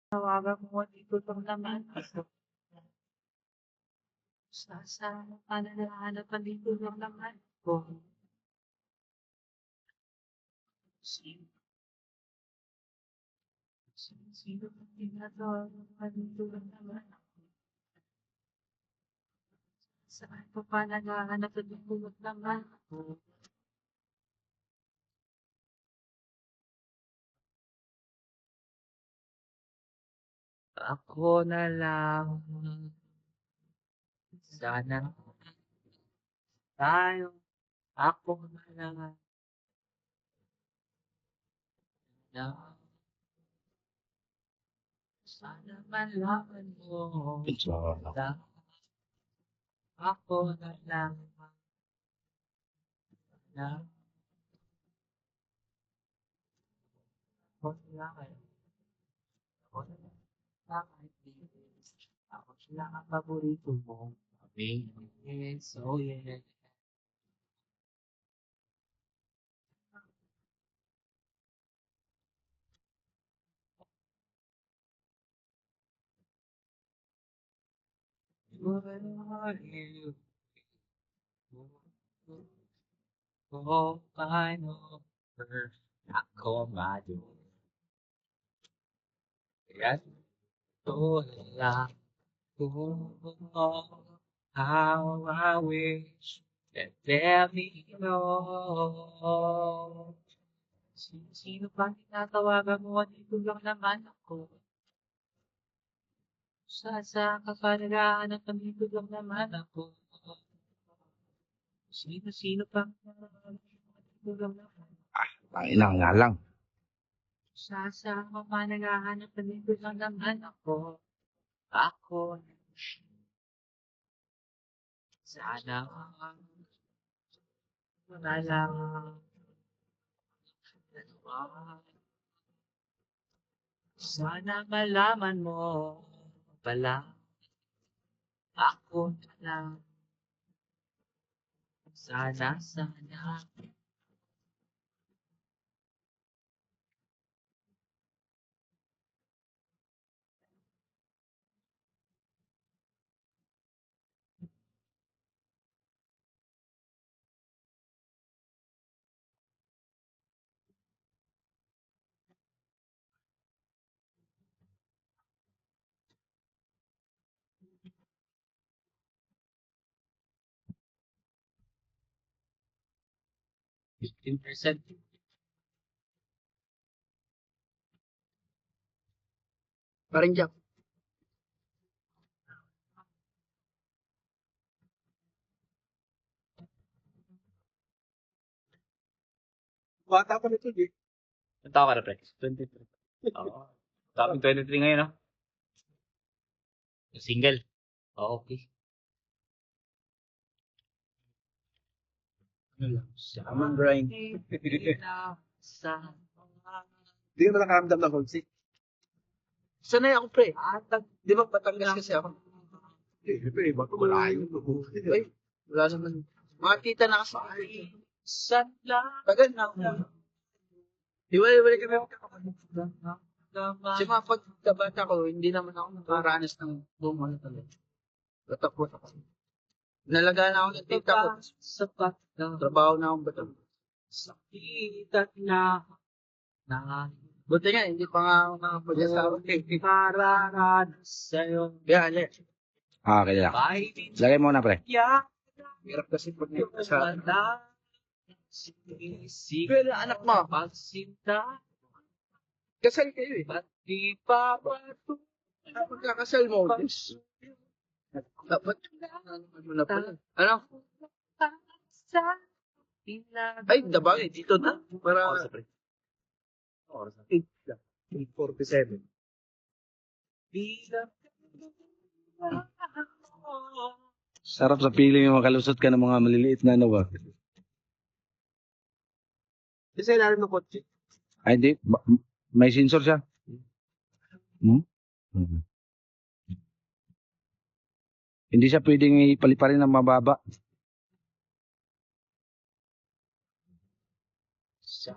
Tawagan mo dito lang naman. Saan ka na nahanap ang dito lang naman ko? Sino? Sino ang tinatawagan ka dito lang naman ako? Saan ka pa naghahanap ang dito lang naman ako? Ako na lang. Sana tayo. Ako na lang. Na, sana malaman mo. Na ako na lang. Na ako na lang. Ako na lang. Ako sila ang paborito mo. Yes, oh yeah. Where are you? Oh, I know. Ako madu. Yan. Tulala ko. How I wish that let me know. Sino pa tinatawagan mo? Dito lang naman ako. Saan ka pa naghahanap? Dito lang naman ako. Sino pa dito lang naman? Ina nga lang. Saan ka pa naghahanap? Dito lang naman ako. Ako. Sana wala lang. Sana malaman mo pala ako na lang. Sana. %. Paring Jack. Bata pa nito, Jake. Ang tao ka na, pre? 23. Oo. Daming 23 ngayon, no? Single. Oo, okay. Ano lang? Tamang grind. Sa Hindi ka na nakaramdam ng homesick. Sanay ako, pre. Di ba Batangas kasi ako? Pre, bato malayo. Ay, wala naman. Mga tita na kasi. sanla Tagal na ako. Hiwalay kami ako. Kasi mga pagkabata ko, hindi naman ako nakaranas ng buong ano talaga. Batak-batak ako. Nalagaan ako ng tita ko. sapat na Trabaho na akong batang. sakit at na Buti nga, hindi pa nga ako nakapag-asawa. pararan sa'yo. Kaya, ale. Okay lang. May Lagay mo na, pre. bigyan Hirap kasi pag nagkasama. wala sinisig Pero anak mo, pagsinta kasal kayo eh. ba't di pa bato Kapag kakasal mo, dapat ano na pala. Ano? sa pinag Ay, dabang eh. Dito na. Para oras na, pre. Oras na. 8:47. Bilang Sarap sa feeling yung makalusot ka ng mga maliliit na ano ba? Kasi ilalim ng kotse. Ay, hindi. May sensor siya. Mhm. Hindi siya pwedeng ipaliparin ng mababa. sa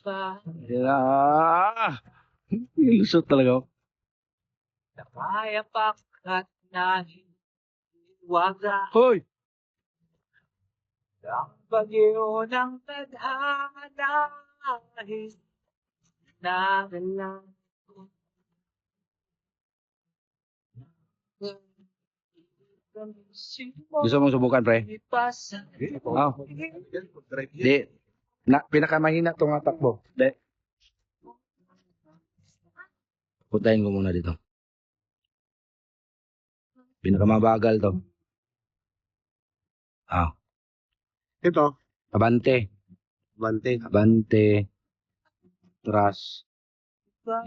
pa Ah! Lusot talaga. Nakayapak at nahiwaga Hoy! ang bagyo ng tadhana dahil nagalang Gusto mong subukan, pre? Oh. Di. Pinakamahina itong takbo. Di. Putahin ko muna dito. Pinakamabagal to. Ah. Ito. Abante. Bante. Abante. Tras.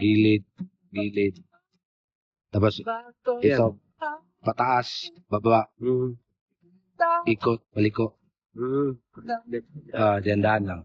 Gilid. Gilid. Tapos, ito. Pataas. Baba. Ikot. Paliko. Diyan-dahan lang.